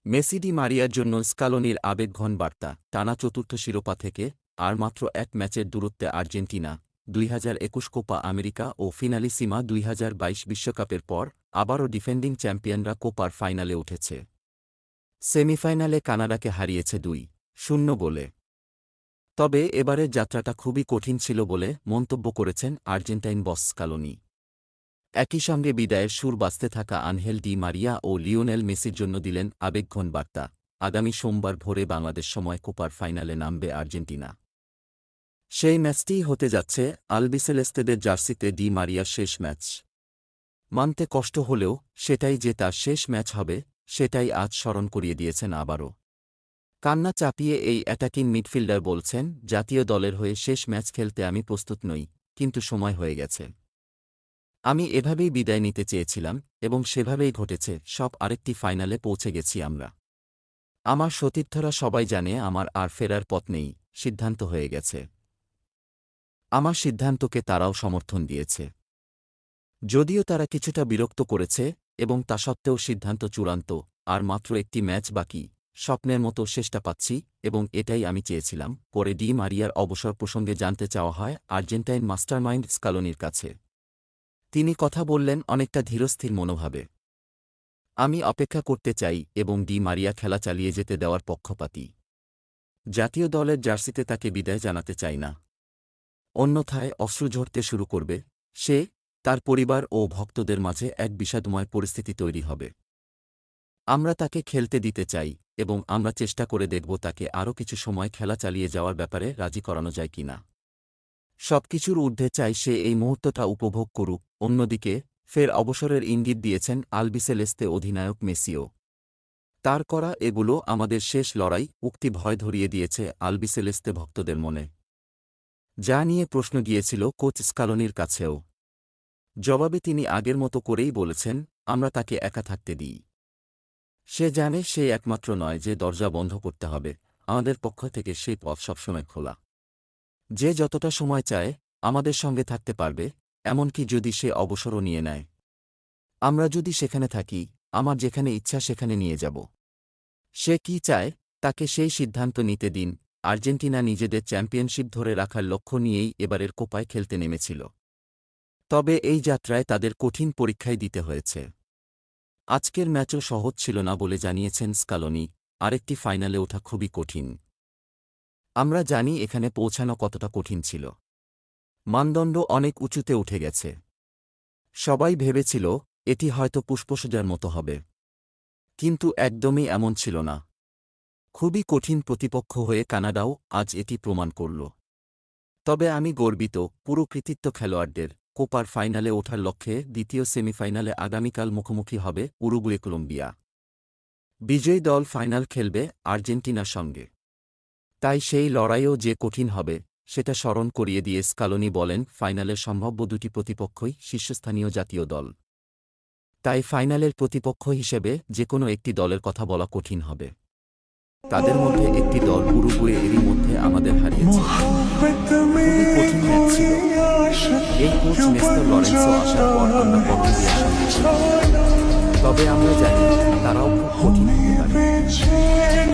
Messi D মারিয়ার জন্য স্কালোনির আবেগঘন বার্তা, টানা চতুর্থ শিরোপা থেকে আর মাত্র এক ম্যাচের দূরত্বে আর্জেন্টিনা। ২০২১ কোপা আমেরিকা ও ফিনালিসিমা ২০২২ বিশ্বকাপের পর আবারও ডিফেন্ডিং চ্যাম্পিয়নরা কোপার ফাইনালে উঠেছে। সেমিফাইনালে কানাডাকে হারিয়েছে ২-০ গোলে। তবে এবারের যাত্রাটা খুবই কঠিন ছিল বলে মন্তব্য করেছেন আর্জেন্টাইন বস স্কালোনি। একই সঙ্গে বিদায়ের সুর বাজতে থাকা আনহেল ডি মারিয়া ও লিওনেল মেসির জন্য দিলেন আবেগঘন বার্তা। আগামী সোমবার ভোরে বাংলাদেশ সময় কোপার ফাইনালে নামবে আর্জেন্টিনা। সেই ম্যাচটিই হতে যাচ্ছে আলবিসেলেস্তেদের জার্সিতে ডি মারিয়ার শেষ ম্যাচ। মানতে কষ্ট হলেও সেটাই যে তার শেষ ম্যাচ হবে, সেটাই আজ স্মরণ করিয়ে দিয়েছেন আবারও। কান্না চাপিয়ে এই অ্যাটাকিং মিডফিল্ডার বলছেন, জাতীয় দলের হয়ে শেষ ম্যাচ খেলতে আমি প্রস্তুত নই, কিন্তু সময় হয়ে গেছে। আমি এভাবেই বিদায় নিতে চেয়েছিলাম এবং সেভাবেই ঘটেছে সব। আরেকটি ফাইনালে পৌঁছে গেছি আমরা। আমার সতীর্থরা সবাই জানে আমার আর ফেরার পথ নেই, সিদ্ধান্ত হয়ে গেছে। আমার সিদ্ধান্তকে তারাও সমর্থন দিয়েছে। যদিও তারা কিছুটা বিরক্ত করেছে এবং তা সত্ত্বেও সিদ্ধান্ত চূড়ান্ত। আর মাত্র একটি ম্যাচ বাকি, স্বপ্নের মতো শেষটা পাচ্ছি এবং এটাই আমি চেয়েছিলাম। পরে ডি মারিয়ার অবসর প্রসঙ্গে জানতে চাওয়া হয় আর্জেন্টাইন মাস্টারমাইন্ড স্কালোনির কাছে। তিনি কথা বললেন অনেকটা ধীরস্থির মনোভাবে। আমি অপেক্ষা করতে চাই এবং ডি মারিয়া খেলা চালিয়ে যেতে দেওয়ার পক্ষপাতী। জাতীয় দলের জার্সিতে তাকে বিদায় জানাতে চাই না। অন্যথায় অশ্রু ঝরতে শুরু করবে সে, তার পরিবার ও ভক্তদের মাঝে এক বিষাদময় পরিস্থিতি তৈরি হবে। আমরা তাকে খেলতে দিতে চাই এবং আমরা চেষ্টা করে দেখব তাকে আরও কিছু সময় খেলা চালিয়ে যাওয়ার ব্যাপারে রাজি করানো যায় কিনা। সবকিছুর ঊর্ধ্বে চাই সে এই মুহূর্তটা উপভোগ করুক। অন্যদিকে ফের অবসরের ইঙ্গিত দিয়েছেন আলবিসেলেস্তে অধিনায়ক মেসিও। তার করা এগুলো আমাদের শেষ লড়াই উক্তি ভয় ধরিয়ে দিয়েছে আলবিসেলেস্তে ভক্তদের মনে, যা নিয়ে প্রশ্ন গিয়েছিল কোচ স্কালোনির কাছেও। জবাবে তিনি আগের মতো করেই বলেছেন, আমরা তাকে একা থাকতে দিই। সে জানে সে একমাত্র নয় যে দরজা বন্ধ করতে হবে। আমাদের পক্ষ থেকে সেই পথ সবসময় খোলা। যে যতটা সময় চায় আমাদের সঙ্গে থাকতে পারবে, এমনকি যদি সে অবসরও নিয়ে নেয়। আমরা যদি সেখানে থাকি, আমার যেখানে ইচ্ছা সেখানে নিয়ে যাব। সে কি চায় তাকে সেই সিদ্ধান্ত নিতে দিন। আর্জেন্টিনা নিজেদের চ্যাম্পিয়নশিপ ধরে রাখার লক্ষ্য নিয়েই এবারের কোপায় খেলতে নেমেছিল। তবে এই যাত্রায় তাদের কঠিন পরীক্ষাই দিতে হয়েছে। আজকের ম্যাচও সহজ ছিল না বলে জানিয়েছেন স্কালোনি। আরেকটি ফাইনালে ওঠা খুবই কঠিন। আমরা জানি এখানে পৌঁছানো কতটা কঠিন ছিল। মানদণ্ড অনেক উঁচুতে উঠে গেছে। সবাই ভেবেছিল এটি হয়তো পুষ্পসজ্জার মতো হবে, কিন্তু একদমই এমন ছিল না। খুবই কঠিন প্রতিপক্ষ হয়ে কানাডাও আজ এটি প্রমাণ করল। তবে আমি গর্বিত পুরো কৃতিত্ব খেলোয়াড়দের। কোপার ফাইনালে ওঠার লক্ষ্যে দ্বিতীয় সেমিফাইনালে আগামীকাল মুখোমুখি হবে উরুগুয়ে কলম্বিয়া। বিজয়ী দল ফাইনাল খেলবে আর্জেন্টিনার সঙ্গে। তাই সেই লড়াইও যে কঠিন হবে সেটা স্মরণ করিয়ে দিয়ে স্কালোনি বলেন, ফাইনালের সম্ভাব্য দুটি প্রতিপক্ষই শীর্ষস্থানীয় জাতীয় দল। তাই ফাইনালের প্রতিপক্ষ হিসেবে যে কোনো একটি দলের কথা বলা কঠিন হবে। তাদের মধ্যে একটি দল উরুগুয়ে এরই মধ্যে আমাদের হারিয়েছে। খুবই কঠিন ম্যাচ ছিল। এই কোচ নেস্তার লরেন্সো আসার পর আমরা কলম্বিয়ার সঙ্গে, তবে আমরা জানি তারাও খুব কঠিন হতে পারে।